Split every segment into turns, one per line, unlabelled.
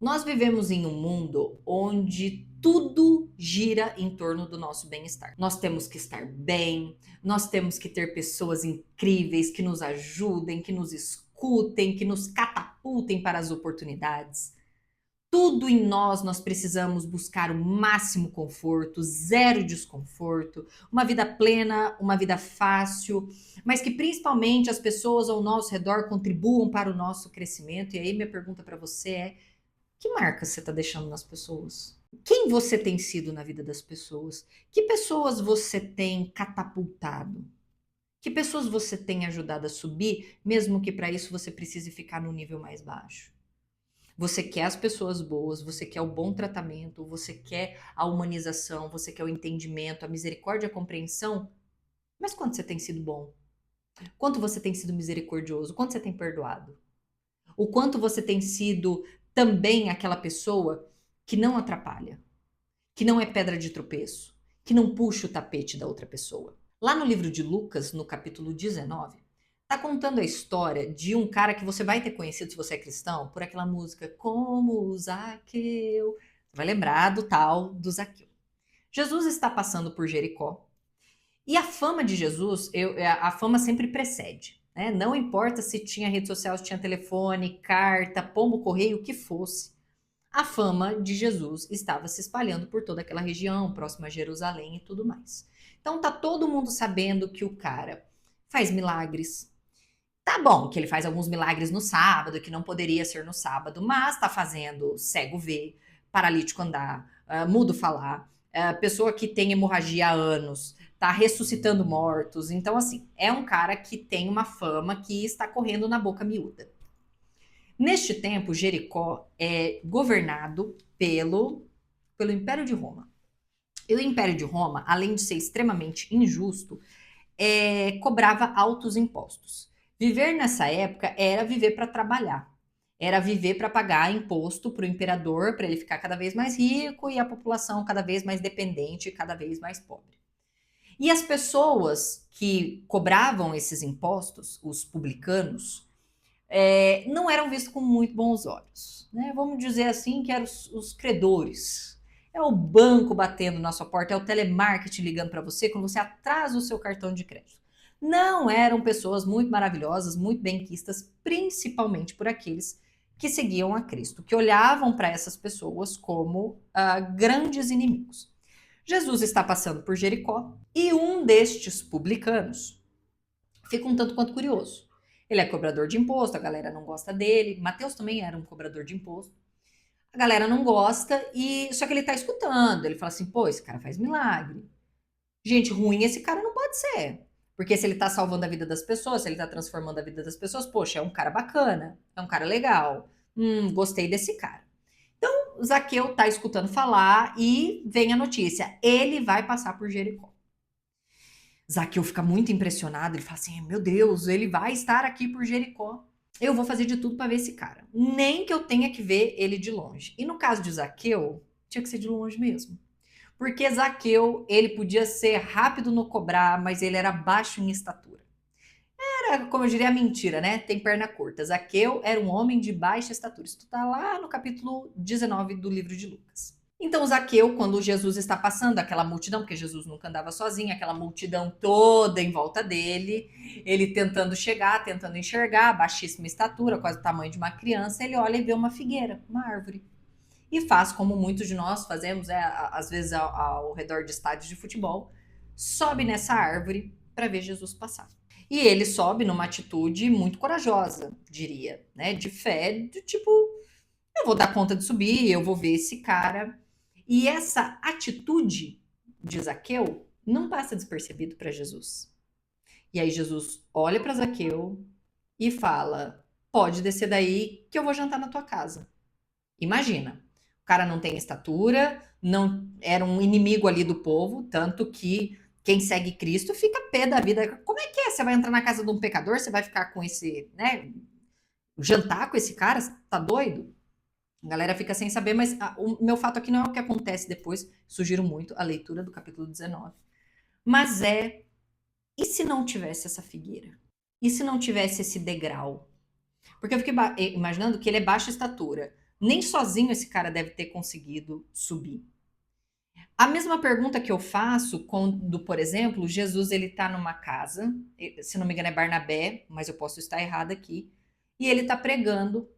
Nós vivemos em um mundo onde tudo gira em torno do nosso bem-estar. Nós temos que estar bem, nós temos que ter pessoas incríveis que nos ajudem, que nos escutem, que nos catapultem para as oportunidades. Tudo em nós precisamos buscar o máximo conforto, zero desconforto, uma vida plena, uma vida fácil, mas que principalmente as pessoas ao nosso redor contribuam para o nosso crescimento. E aí minha pergunta para você é: que marca você está deixando nas pessoas? Quem você tem sido na vida das pessoas? Que pessoas você tem catapultado? Que pessoas você tem ajudado a subir, mesmo que para isso você precise ficar no nível mais baixo? Você quer as pessoas boas, você quer o bom tratamento, você quer a humanização, você quer o entendimento, a misericórdia, a compreensão, mas quanto você tem sido bom? Quanto você tem sido misericordioso? Quanto você tem perdoado? O quanto você tem sido também aquela pessoa que não atrapalha, que não é pedra de tropeço, que não puxa o tapete da outra pessoa. Lá no livro de Lucas, no capítulo 19, está contando a história de um cara que você vai ter conhecido se você é cristão por aquela música Como Zaqueu. Você vai lembrar do tal do Zaqueu. Jesus está passando por Jericó e a fama de Jesus, a fama sempre precede. Né? Não importa se tinha rede social, se tinha telefone, carta, pombo correio, o que fosse. A fama de Jesus estava se espalhando por toda aquela região, próxima a Jerusalém e tudo mais. Então tá todo mundo sabendo que o cara faz milagres. Tá bom que ele faz alguns milagres no sábado, que não poderia ser no sábado, mas tá fazendo cego ver, paralítico andar, mudo falar, pessoa que tem hemorragia há anos, tá ressuscitando mortos. Então, assim, é um cara que tem uma fama que está correndo na boca miúda. Neste tempo, Jericó é governado pelo Império de Roma. E o Império de Roma, além de ser extremamente injusto, cobrava altos impostos. Viver nessa época era viver para trabalhar, era viver para pagar imposto para o imperador, para ele ficar cada vez mais rico e a população cada vez mais dependente e cada vez mais pobre. E as pessoas que cobravam esses impostos, os publicanos, não eram vistos com muito bons olhos. Né? Vamos dizer assim que eram os credores. É o banco batendo na sua porta, é o telemarketing ligando para você quando você atrasa o seu cartão de crédito. Não eram pessoas muito maravilhosas, muito benquistas, principalmente por aqueles que seguiam a Cristo, que olhavam para essas pessoas como grandes inimigos. Jesus está passando por Jericó e um destes publicanos fica um tanto quanto curioso. Ele é cobrador de imposto, a galera não gosta dele. Mateus também era um cobrador de imposto. A galera não gosta e só que ele tá escutando. Ele fala assim: "Pô, esse cara faz milagre. Gente ruim esse cara não pode ser. Porque se ele tá salvando a vida das pessoas, se ele tá transformando a vida das pessoas, poxa, é um cara bacana, é um cara legal. Gostei desse cara." Então, Zaqueu tá escutando falar e vem a notícia: ele vai passar por Jericó. Zaqueu fica muito impressionado, ele fala assim: "Meu Deus, ele vai estar aqui por Jericó. Eu vou fazer de tudo para ver esse cara, nem que eu tenha que ver ele de longe." E no caso de Zaqueu, tinha que ser de longe mesmo. Porque Zaqueu, ele podia ser rápido no cobrar, mas ele era baixo em estatura. Era, como eu diria, a mentira, né? Tem perna curta. Zaqueu era um homem de baixa estatura. Isso está lá no capítulo 19 do livro de Lucas. Então, Zaqueu, quando Jesus está passando, aquela multidão, porque Jesus nunca andava sozinho, aquela multidão toda em volta dele, ele tentando chegar, tentando enxergar, baixíssima estatura, quase o tamanho de uma criança, ele olha e vê uma figueira, uma árvore. E faz como muitos de nós fazemos, às vezes ao redor de estádios de futebol, sobe nessa árvore para ver Jesus passar. E ele sobe numa atitude muito corajosa, diria, né? De fé, do tipo, eu vou dar conta de subir, eu vou ver esse cara. E essa atitude de Zaqueu não passa despercebido para Jesus. E aí Jesus olha para Zaqueu e fala: "Pode descer daí que eu vou jantar na tua casa." Imagina, o cara não tem estatura, não era um inimigo ali do povo, tanto que quem segue Cristo fica pé da vida. Como é que é? Você vai entrar na casa de um pecador? Você vai ficar com esse, né? Jantar com esse cara? Tá doido? A galera fica sem saber, mas o meu fato aqui não é o que acontece depois. Sugiro muito a leitura do capítulo 19. Mas e se não tivesse essa figueira? E se não tivesse esse degrau? Porque eu fiquei imaginando que ele é baixa estatura. Nem sozinho esse cara deve ter conseguido subir. A mesma pergunta que eu faço quando, por exemplo, Jesus ele está numa casa, se não me engano é Barnabé, mas eu posso estar errada aqui, e ele está pregando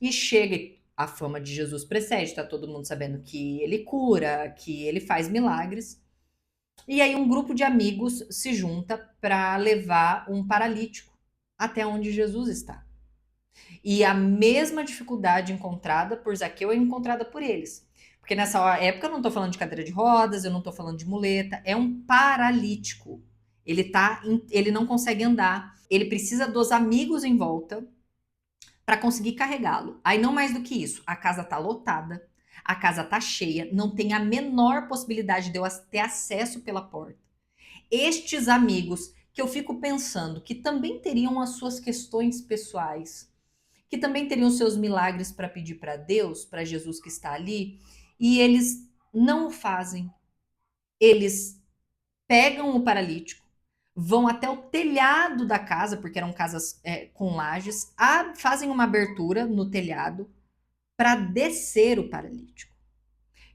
e chega, a fama de Jesus precede, está todo mundo sabendo que ele cura, que ele faz milagres. E aí um grupo de amigos se junta para levar um paralítico até onde Jesus está. E a mesma dificuldade encontrada por Zaqueu é encontrada por eles. Porque nessa época eu não estou falando de cadeira de rodas, eu não estou falando de muleta, é um paralítico. Ele não consegue andar, ele precisa dos amigos em volta para conseguir carregá-lo. Aí não mais do que isso, a casa tá lotada, a casa tá cheia, não tem a menor possibilidade de eu ter acesso pela porta. Estes amigos que eu fico pensando que também teriam as suas questões pessoais, que também teriam seus milagres para pedir para Deus, para Jesus que está ali, e eles não o fazem. Eles pegam o paralítico, vão até o telhado da casa, porque eram casas com lajes, fazem uma abertura no telhado para descer o paralítico.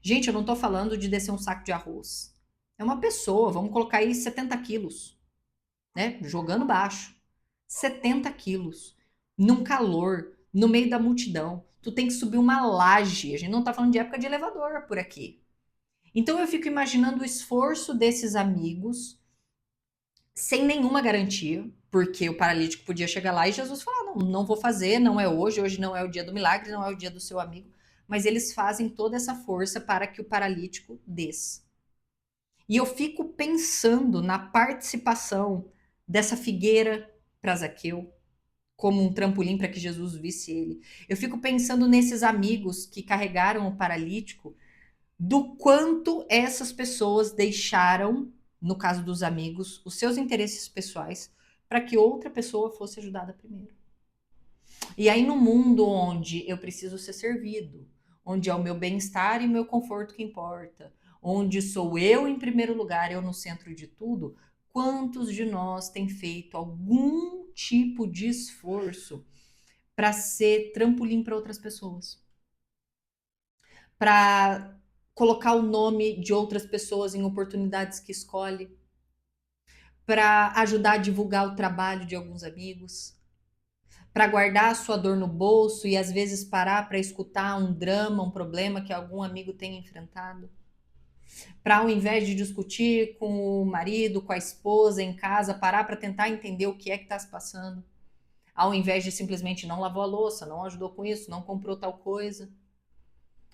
Gente, eu não estou falando de descer um saco de arroz. É uma pessoa, vamos colocar aí 70 quilos, né? Jogando baixo. 70 quilos. Num calor, no meio da multidão. Tu tem que subir uma laje. A gente não tá falando de época de elevador por aqui. Então eu fico imaginando o esforço desses amigos sem nenhuma garantia, porque o paralítico podia chegar lá e Jesus falar: não, não vou fazer, não é hoje, hoje não é o dia do milagre, não é o dia do seu amigo. Mas eles fazem toda essa força para que o paralítico desça. E eu fico pensando na participação dessa figueira para Zaqueu, como um trampolim para que Jesus visse ele. Eu fico pensando nesses amigos que carregaram o paralítico, do quanto essas pessoas deixaram, no caso dos amigos, os seus interesses pessoais para que outra pessoa fosse ajudada primeiro. E aí, no mundo onde eu preciso ser servido, onde é o meu bem-estar e o meu conforto que importa, onde sou eu em primeiro lugar, eu no centro de tudo, quantos de nós têm feito algum tipo de esforço para ser trampolim para outras pessoas? Para colocar o nome de outras pessoas em oportunidades que escolhe? Para ajudar a divulgar o trabalho de alguns amigos? Para guardar a sua dor no bolso e às vezes parar para escutar um drama, um problema que algum amigo tenha enfrentado? Para ao invés de discutir com o marido, com a esposa em casa, parar para tentar entender o que é que está se passando? Ao invés de simplesmente não lavou a louça, não ajudou com isso, não comprou tal coisa.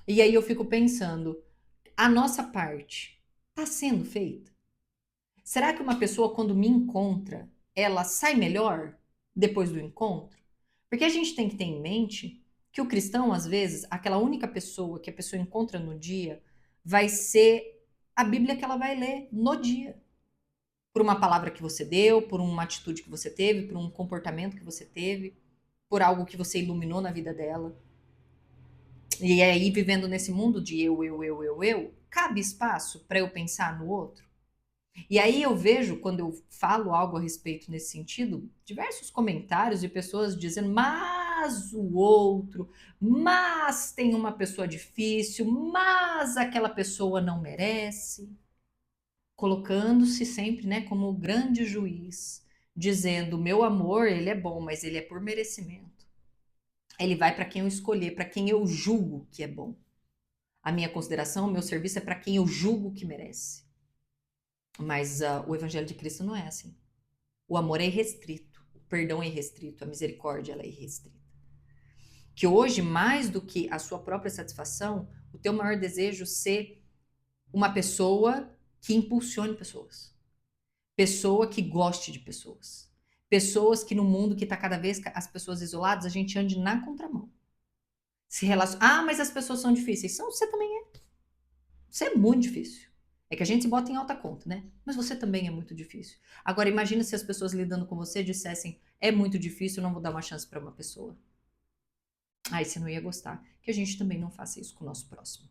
E aí eu fico pensando, a nossa parte está sendo feita? Será que uma pessoa, quando me encontra, ela sai melhor depois do encontro? Porque a gente tem que ter em mente que o cristão, às vezes, aquela única pessoa que a pessoa encontra no dia, vai ser a Bíblia que ela vai ler no dia. Por uma palavra que você deu, por uma atitude que você teve, por um comportamento que você teve, por algo que você iluminou na vida dela. E aí, vivendo nesse mundo de eu, cabe espaço para eu pensar no outro? E aí eu vejo, quando eu falo algo a respeito nesse sentido, diversos comentários de pessoas dizendo, mas o outro, mas tem uma pessoa difícil, mas aquela pessoa não merece. Colocando-se sempre, né, como o grande juiz, dizendo, meu amor, ele é bom, mas ele é por merecimento. Ele vai para quem eu escolher, para quem eu julgo que é bom. A minha consideração, o meu serviço é para quem eu julgo que merece. Mas o evangelho de Cristo não é assim. O amor é irrestrito, o perdão é irrestrito, a misericórdia ela é irrestrita. Que hoje, mais do que a sua própria satisfação, o teu maior desejo ser uma pessoa que impulsione pessoas. Pessoa que goste de pessoas. Pessoas que no mundo que está cada vez as pessoas isoladas, a gente ande na contramão. Se relaciona... Ah, mas as pessoas são difíceis. Você também é. Você é muito difícil. É que a gente se bota em alta conta, né? Mas você também é muito difícil. Agora, imagina se as pessoas lidando com você dissessem: é muito difícil, não vou dar uma chance para uma pessoa. Aí você não ia gostar. Que a gente também não faça isso com o nosso próximo.